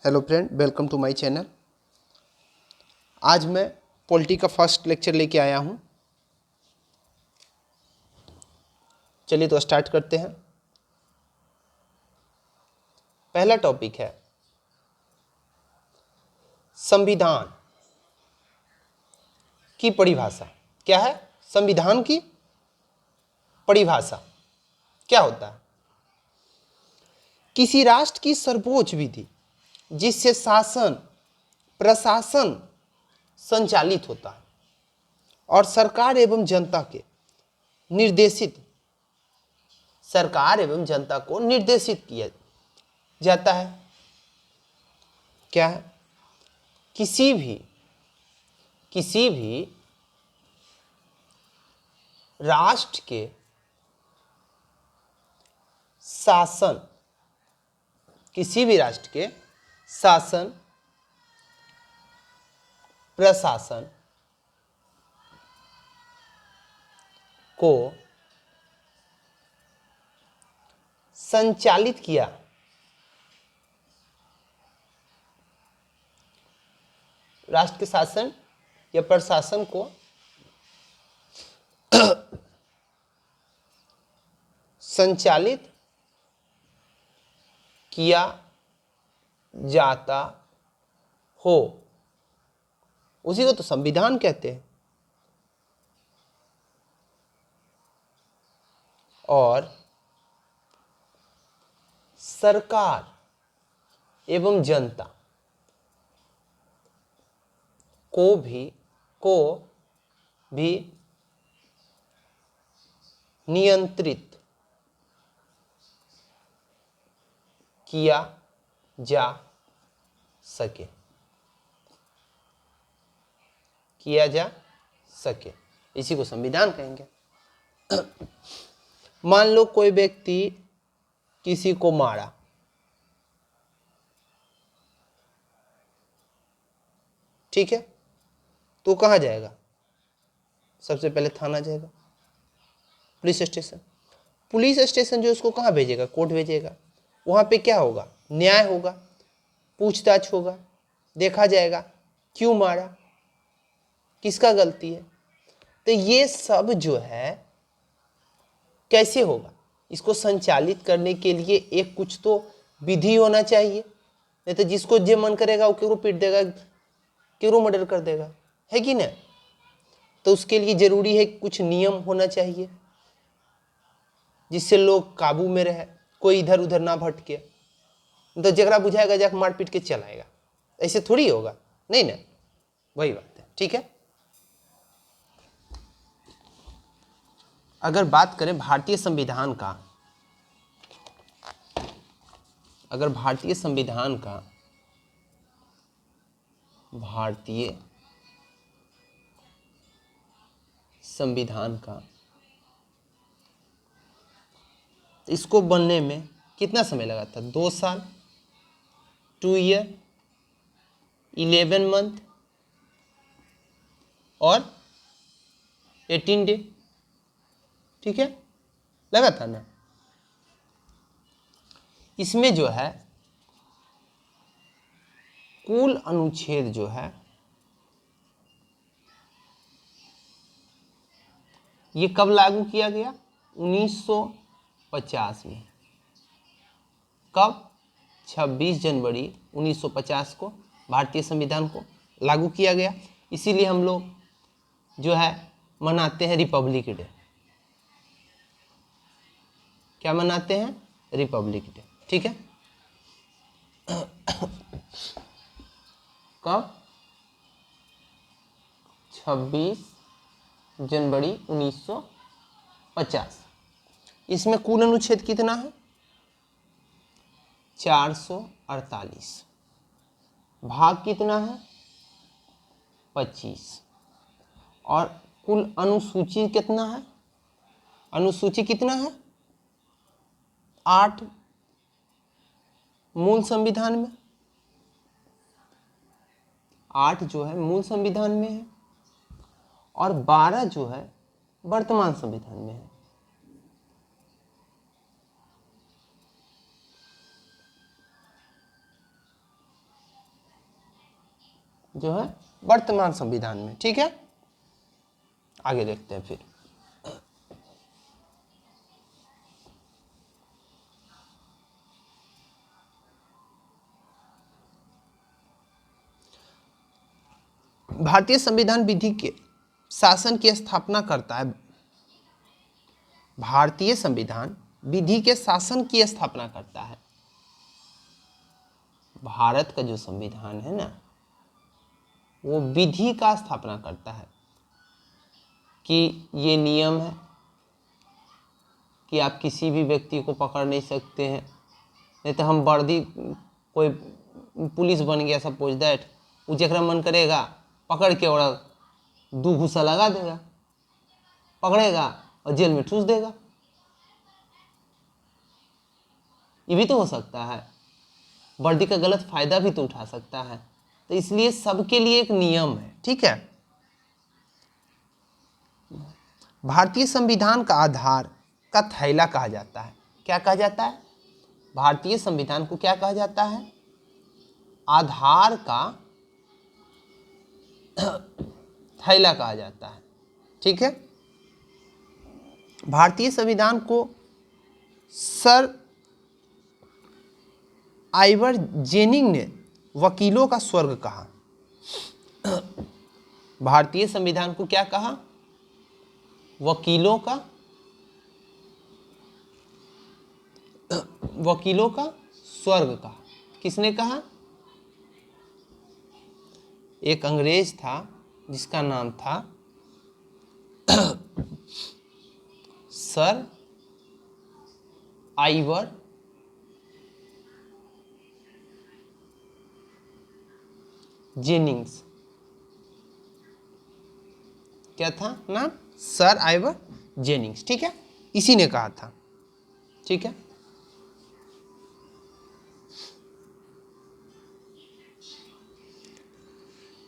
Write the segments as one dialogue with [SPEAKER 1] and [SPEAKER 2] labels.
[SPEAKER 1] Hello friend, welcome to my channel. आज मैं polity का फर्स्ट लेक्चर लेके आया हूँ। चलिए तो स्टार्ट करते हैं। पहला टॉपिक है संविधान की परिभाषा। क्या है? संविधान की परिभाषा क्या होता है? किसी राष्ट्र की सर्वोच्च विधि जिससे शासन प्रशासन संचालित होता है और सरकार एवं जनता को निर्देशित किया जाता है। क्या है? किसी भी राष्ट्र के शासन प्रशासन को संचालित किया राष्ट्र के शासन या प्रशासन को संचालित किया जाता हो, उसी को तो संविधान कहते हैं। और सरकार एवं जनता को भी नियंत्रित किया जा सके, इसी को संविधान कहेंगे। मान लो कोई व्यक्ति किसी को मारा, ठीक है, तो कहाँ जाएगा? सबसे पहले थाना जाएगा, पुलिस स्टेशन जो उसको कहाँ भेजेगा? कोर्ट भेजेगा। वहाँ पे क्या होगा? न्याय होगा, पूछताछ होगा, देखा जाएगा क्यों मारा, किसका गलती है। तो ये सब जो है कैसे होगा? इसको संचालित करने के लिए एक कुछ तो विधि होना चाहिए, नहीं तो जिसको जो मन करेगा वो क्यों पीट देगा, क्यों मर्डर कर देगा, है कि नहीं? तो उसके लिए जरूरी है कुछ नियम होना चाहिए जिससे लोग काबू में रहे, कोई इधर उधर ना भटके। तो जगरा बुझाएगा जाके मार पीट के चलाएगा, ऐसे थोड़ी होगा, नहीं ना? वही बात है, ठीक है। अगर बात करें भारतीय संविधान का, भारतीय संविधान का इसको बनने में कितना समय लगा था? 2 साल, 2 ईयर, 11 मंथ और 18 डे, ठीक है, लगा था ना। इसमें जो है कुल अनुच्छेद जो है ये कब लागू किया गया? 1950 में। कब? 26 जनवरी 1950 को भारतीय संविधान को लागू किया गया। इसीलिए हम लोग जो है मनाते हैं रिपब्लिक डे। क्या मनाते हैं? रिपब्लिक डे, ठीक है। कब? 26 जनवरी 1950। इसमें कुल अनुच्छेद कितना है? 448। भाग कितना है? 25। और कुल अनुसूची कितना है? अनुसूची कितना है? 8 मूल संविधान में, 8 जो है मूल संविधान में है और 12 जो है वर्तमान संविधान में है। जो है वर्तमान संविधान में। ठीक है, आगे देखते हैं फिर। भारतीय संविधान विधि के शासन की स्थापना करता है। भारतीय संविधान विधि के शासन की स्थापना करता है। भारत का जो संविधान है ना, वो विधि का स्थापना करता है कि ये नियम है कि आप किसी भी व्यक्ति को पकड़ नहीं सकते हैं। नहीं तो हम वर्दी, कोई पुलिस बन गया सपोज दैट, वो जरा मन करेगा पकड़ के और 2 घूसा लगा देगा, पकड़ेगा और जेल में ठूस देगा। ये भी तो हो सकता है, वर्दी का गलत फायदा भी तो उठा सकता है। तो इसलिए सबके लिए एक नियम है। ठीक है, भारतीय संविधान का आधार का थैला कहा जाता है। क्या कहा जाता है? भारतीय संविधान को क्या कहा जाता है? आधार का थैला कहा जाता है। ठीक है, भारतीय संविधान को सर आइवर जेनिंग ने वकीलों का स्वर्ग कहा। भारतीय संविधान को क्या कहा? वकीलों का स्वर्ग कहा। किसने कहा? एक अंग्रेज था जिसका नाम था सर आइवर जेनिंग्स। क्या था नाम? Sir Ivor Jennings. ठीक है, इसी ने कहा था। ठीक है,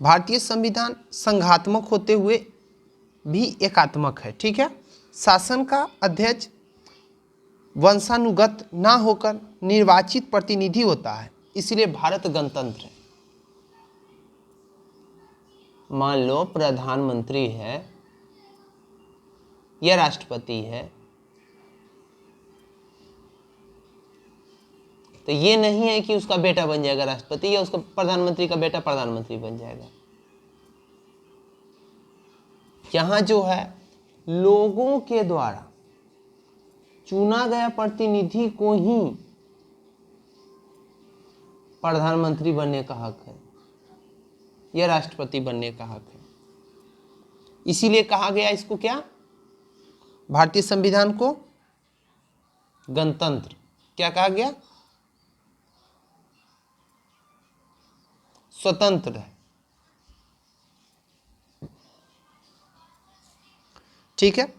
[SPEAKER 1] भारतीय संविधान संघात्मक होते हुए भी एकात्मक है। ठीक है, शासन का अध्यक्ष वंशानुगत ना होकर निर्वाचित प्रतिनिधि होता है, इसलिए भारत गणतंत्र है। मान लो प्रधानमंत्री है या राष्ट्रपति है, तो ये नहीं है कि उसका बेटा बन जाएगा राष्ट्रपति या उसका प्रधानमंत्री का बेटा प्रधानमंत्री बन जाएगा। यहां जो है लोगों के द्वारा चुना गया प्रतिनिधि को ही प्रधानमंत्री बनने का हक है या राष्ट्रपति बनने का हक है। इसीलिए कहा गया इसको क्या? भारतीय संविधान को गणतंत्र। क्या कहा गया? स्वतंत्र है। ठीक है,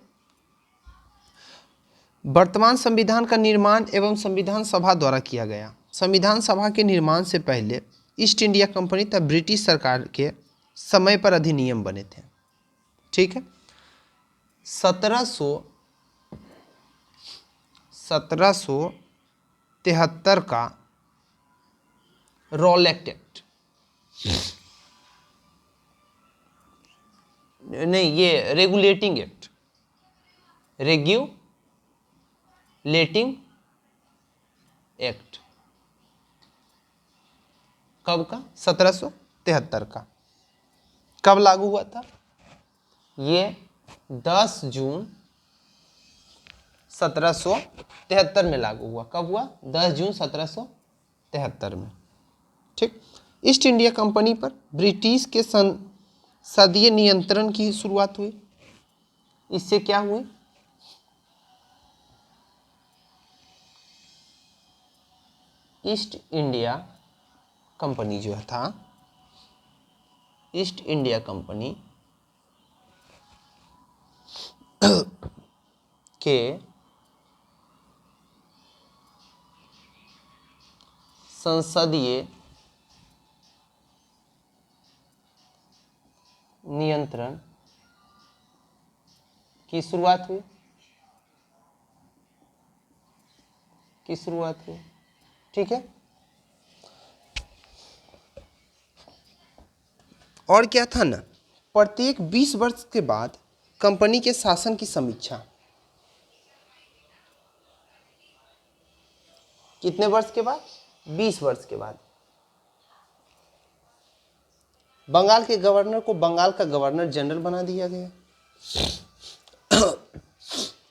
[SPEAKER 1] वर्तमान संविधान का निर्माण एवं संविधान सभा द्वारा किया गया। संविधान सभा के निर्माण से पहले ईस्ट इंडिया कंपनी तथा ब्रिटिश सरकार के समय पर अधिनियम बने थे। ठीक है, 1773 का रॉलेट एक्ट, नहीं ये रेगुलेटिंग एक्ट, रेगुलेटिंग एक्ट कब का? 1773 का। कब लागू हुआ था? ये 10 जून 1773 में लागू हुआ। कब हुआ? 10 जून 1773 में। ठीक, ईस्ट इंडिया कंपनी पर ब्रिटिश के संसदीय नियंत्रण की शुरुआत हुई। इससे क्या हुई? ईस्ट इंडिया कंपनी जो था, ईस्ट इंडिया कंपनी के संसदीय नियंत्रण की शुरुआत हुई। ठीक है, और क्या था ना, प्रत्येक 20 वर्ष के बाद कंपनी के शासन की समीक्षा। कितने वर्ष के बाद? 20 वर्ष के बाद। बंगाल के गवर्नर को बंगाल का गवर्नर जनरल बना दिया गया।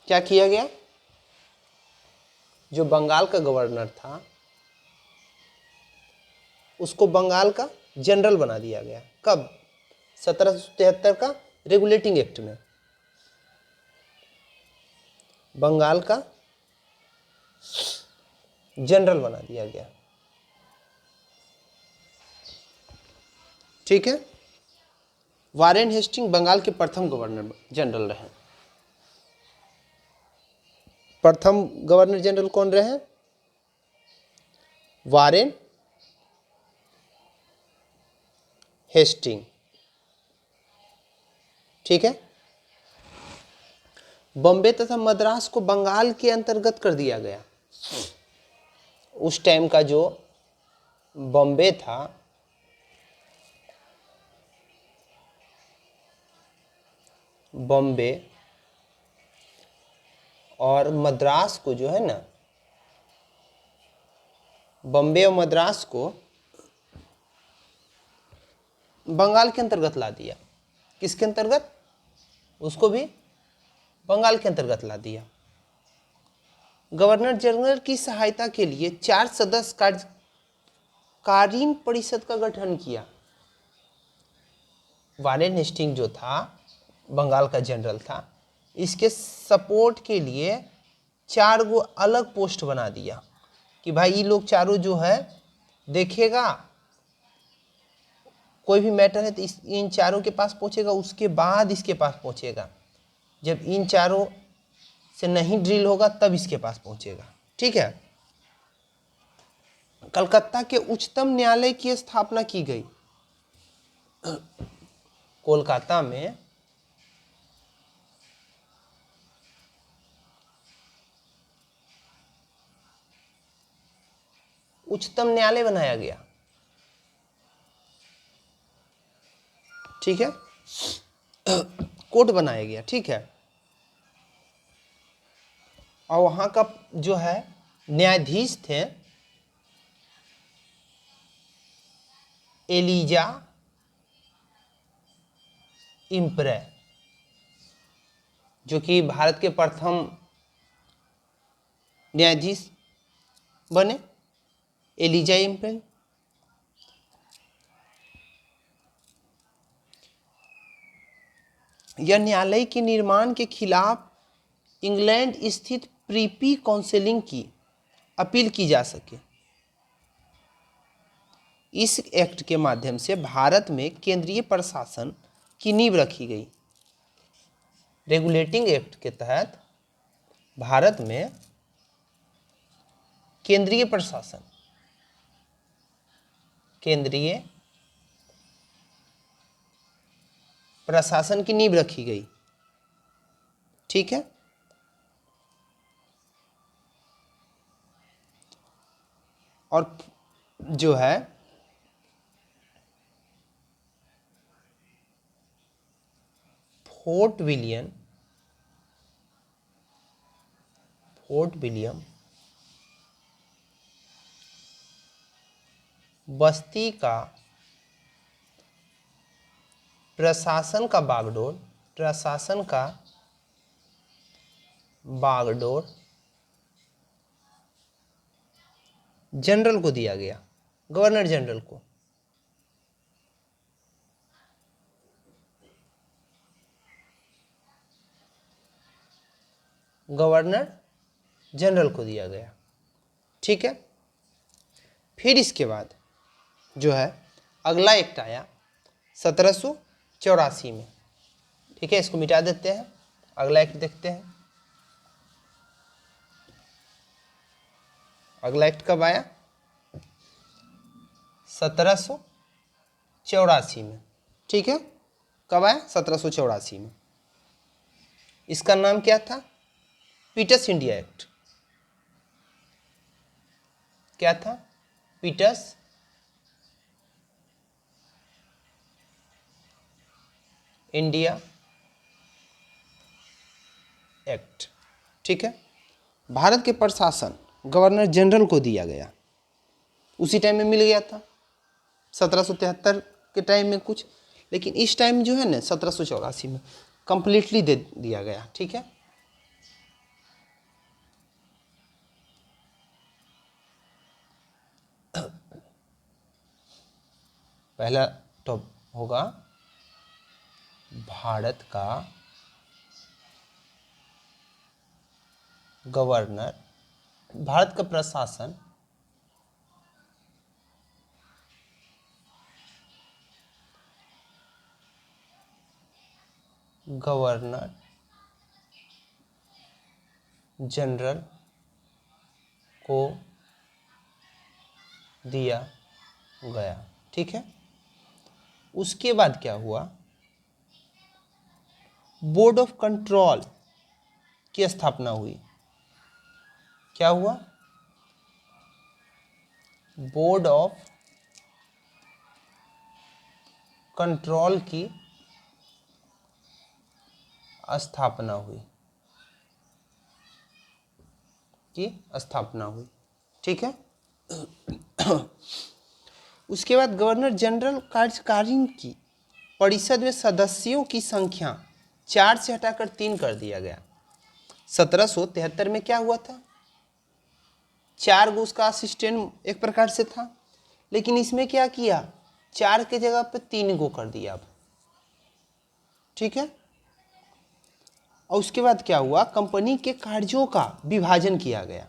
[SPEAKER 1] क्या किया गया? जो बंगाल का गवर्नर था उसको बंगाल का जनरल बना दिया गया। कब? 1773 का रेगुलेटिंग एक्ट में बंगाल का जनरल बना दिया गया। ठीक है। वारेन हेस्टिंग बंगाल के प्रथम गवर्नर जनरल रहे। प्रथम गवर्नर जनरल कौन रहे? Warren Hasting. ठीक है। बॉम्बे तथा मद्रास को बंगाल के अंतर्गत कर दिया गया। उस टाइम का जो बॉम्बे था बॉम्बे और मद्रास को जो है ना, बॉम्बे और मद्रास को बंगाल के अंतर्गत ला दिया। किसके अंतर्गत? उसको भी बंगाल के अंतर्गत ला दिया। गवर्नर जनरल की सहायता के लिए 4 सदस्य कार्यकारिणी परिषद का गठन किया। वारेन हेस्टिंग जो था बंगाल का जनरल था, इसके सपोर्ट के लिए 4 गो अलग पोस्ट बना दिया कि भाई ये लोग चारों जो है देखेगा, कोई भी मैटर है तो इन चारों के पास पहुंचेगा, उसके बाद इसके पास पहुंचेगा। जब इन चारों से नहीं ड्रिल होगा तब इसके पास पहुंचेगा। ठीक है। कलकत्ता के उच्चतम न्यायालय की स्थापना की गई। कोलकाता में उच्चतम न्यायालय बनाया गया। ठीक है। कोर्ट बनाया गया। ठीक है। और वहां का जो है न्यायाधीश थे एलिजा इम्प्रे, जो कि भारत के प्रथम न्यायाधीश बने, एलिजा इम्प्रे। यह न्यायालय के निर्माण के खिलाफ इंग्लैंड स्थित प्रीपी काउंसिल की अपील की जा सके। इस एक्ट के माध्यम से भारत में केंद्रीय प्रशासन की नींव रखी गई। रेगुलेटिंग एक्ट के तहत भारत में केंद्रीय प्रशासन की नींव रखी गई। ठीक है। और जो है फोर्ट विलियम बस्ती का प्रशासन का बागडोर जनरल को दिया गया, गवर्नर जनरल को। गवर्नर जनरल को दिया गया। ठीक है। फिर इसके बाद जो है अगला एक्ट आया 1784 में। ठीक है, इसको मिटा देते हैं, अगला एक्ट देखते हैं। अगला एक्ट कब आया? 1784 में। ठीक है, कब आया? 1784 में। इसका नाम क्या था? Peters India Act. क्या था? Peters India Act. ठीक है। भारत के प्रशासन गवर्नर जनरल को दिया गया, उसी टाइम में मिल गया था 1773 के टाइम में कुछ, लेकिन इस टाइम जो है ना 1784 में कंप्लीटली दे दिया गया। ठीक है। पहला टॉप होगा भारत का गवर्नर, भारत का प्रशासन गवर्नर जनरल को दिया गया। ठीक है। उसके बाद क्या हुआ, बोर्ड ऑफ कंट्रोल की स्थापना हुई। क्या हुआ, बोर्ड ऑफ कंट्रोल की स्थापना हुई, ठीक है। उसके बाद गवर्नर जनरल कार्यकारिणी की परिषद में सदस्यों की संख्या 4 से हटाकर 3 कर दिया गया। 1773 में क्या हुआ था, 4 गो उसका असिस्टेंट एक प्रकार से था, लेकिन इसमें क्या किया, 4 के जगह पे 3 गो कर दिया अब। ठीक है। और उसके बाद क्या हुआ, कंपनी के कार्यों का विभाजन किया गया।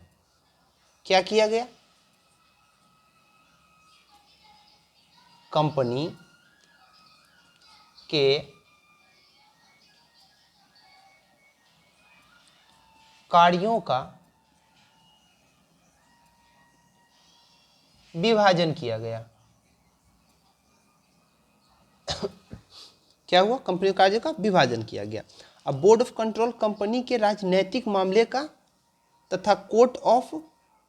[SPEAKER 1] क्या किया गया, कंपनी के कार्यों का विभाजन किया गया। क्या हुआ, कंपनी के कार्यों का विभाजन किया गया। अब बोर्ड ऑफ कंट्रोल कंपनी के राजनैतिक मामले का तथा कोर्ट ऑफ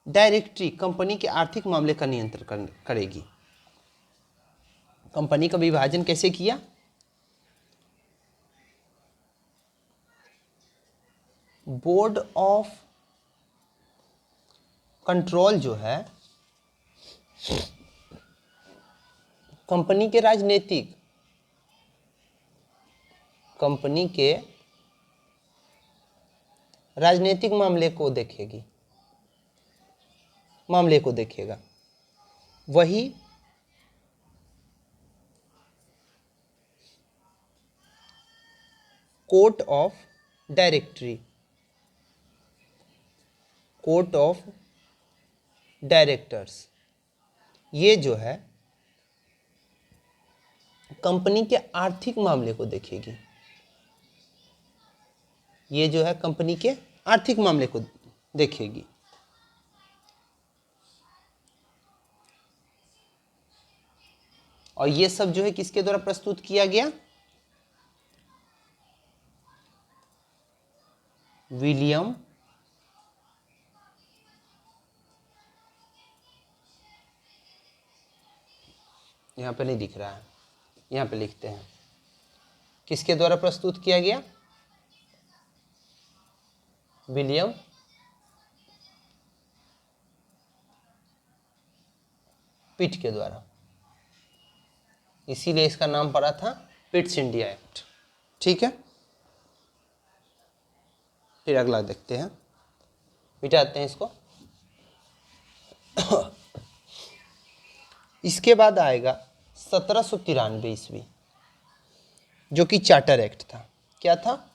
[SPEAKER 1] डायरेक्टरी कंपनी के आर्थिक मामले का नियंत्रण करेगी। कंपनी का विभाजन कैसे किया, बोर्ड ऑफ कंट्रोल जो है कंपनी के राजनीतिक मामले को देखेगा। वही कोर्ट ऑफ डायरेक्टर्स, ये जो है कंपनी के आर्थिक मामले को देखेगी। ये जो है कंपनी के आर्थिक मामले को देखेगी। और ये सब जो है किसके द्वारा प्रस्तुत किया गया, विलियम यहां पे नहीं दिख रहा है, यहां पे लिखते हैं, किसके द्वारा प्रस्तुत किया गया, विलियम पिट के द्वारा। इसीलिए इसका नाम पड़ा था पिट्स इंडिया एक्ट। ठीक है। फिर अगला देखते हैं, मिटाते हैं इसको। इसके बाद आएगा 1793 ईस्वी, जो कि चार्टर एक्ट था। क्या था,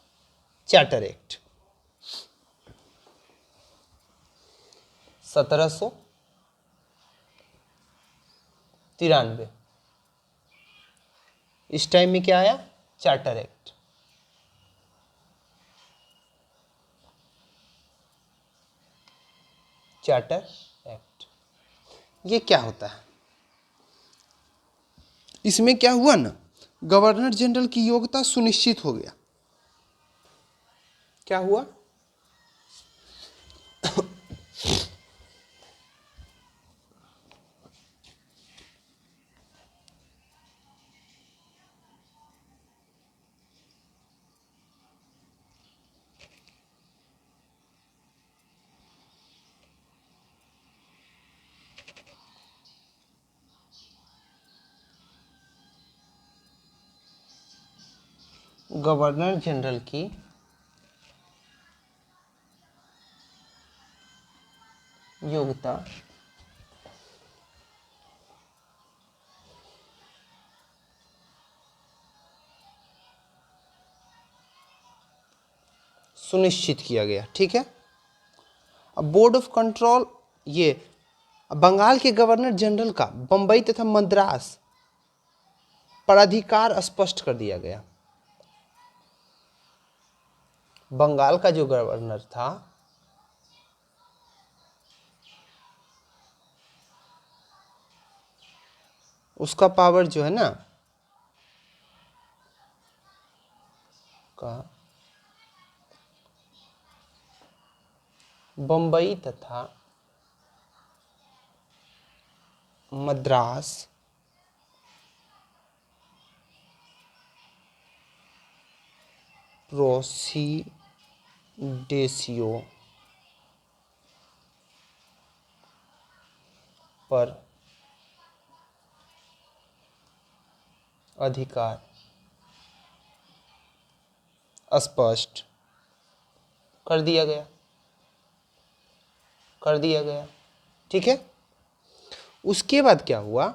[SPEAKER 1] चार्टर एक्ट। 1793, इस टाइम में क्या आया, चार्टर एक्ट। चार्टर एक्ट ये क्या होता है, इसमें क्या हुआ ना, गवर्नर जनरल की योग्यता सुनिश्चित हो गया। क्या हुआ, गवर्नर जनरल की योग्यता सुनिश्चित किया गया। ठीक है। अब बोर्ड ऑफ कंट्रोल, ये बंगाल के गवर्नर जनरल का बंबई तथा मद्रास पर अधिकार स्पष्ट कर दिया गया। बंगाल का जो गवर्नर था उसका पावर जो है ना का बंबई तथा मद्रास प्रोसीडेंसियों पर अधिकार स्पष्ट कर दिया गया, कर दिया गया। ठीक है। उसके बाद क्या हुआ,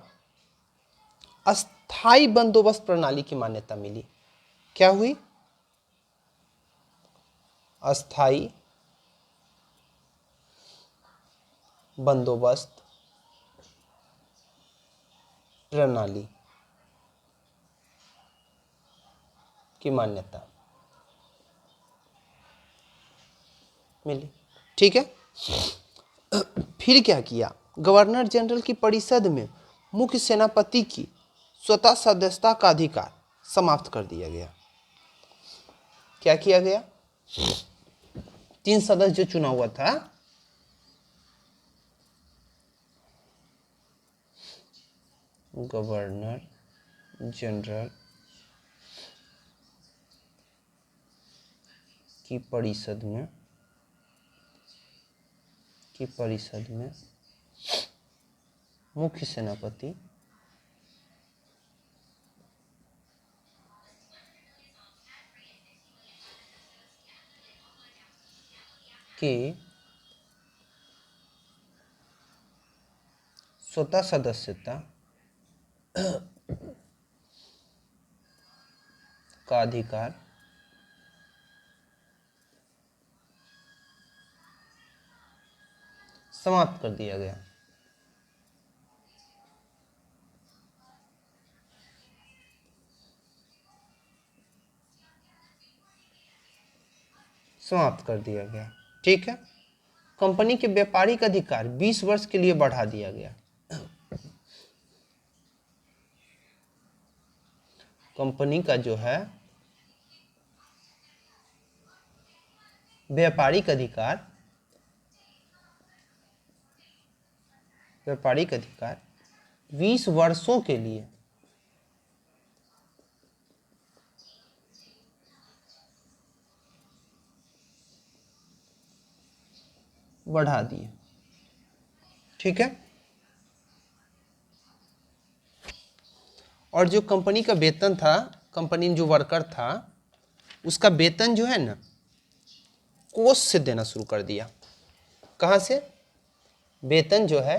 [SPEAKER 1] अस्थाई बंदोबस्त प्रणाली की मान्यता मिली। क्या हुई, अस्थाई बंदोबस्त प्रणाली की मान्यता मिली। ठीक है। फिर क्या किया, गवर्नर जनरल की परिषद में मुख्य सेनापति की स्वतः सदस्यता का अधिकार समाप्त कर दिया गया। क्या किया गया, 3 सदस्य जो चुना हुआ था, गवर्नर जनरल की परिषद में मुख्य सेनापति के स्वतः सदस्यता का अधिकार समाप्त कर दिया गया। समाप्त कर दिया गया। ठीक है। कंपनी के व्यापारिक अधिकार 20 वर्ष के लिए बढ़ा दिया गया। कंपनी का जो है व्यापारिक अधिकार 20 वर्षों के लिए बढ़ा दिए। ठीक है। और जो कंपनी का वेतन था, कंपनी में जो वर्कर था उसका वेतन जो है ना कोष से देना शुरू कर दिया। कहाँ से, वेतन जो है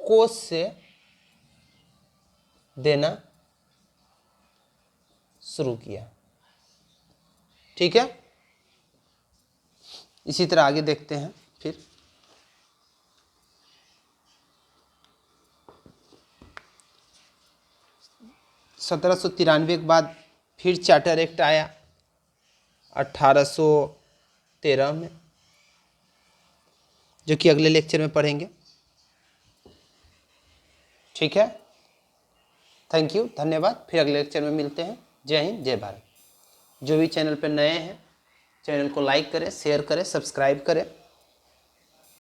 [SPEAKER 1] कोष से देना शुरू किया। ठीक है। इसी तरह आगे देखते हैं। फिर 1793 के बाद फिर चार्टर एक्ट आया 1813 में, जो कि अगले लेक्चर में पढ़ेंगे। ठीक है। थैंक यू, धन्यवाद। फिर अगले लेक्चर में मिलते हैं। जय हिंद, जय भारत। जो भी चैनल पर नए हैं चैनल को लाइक करें, शेयर करें, सब्सक्राइब करें।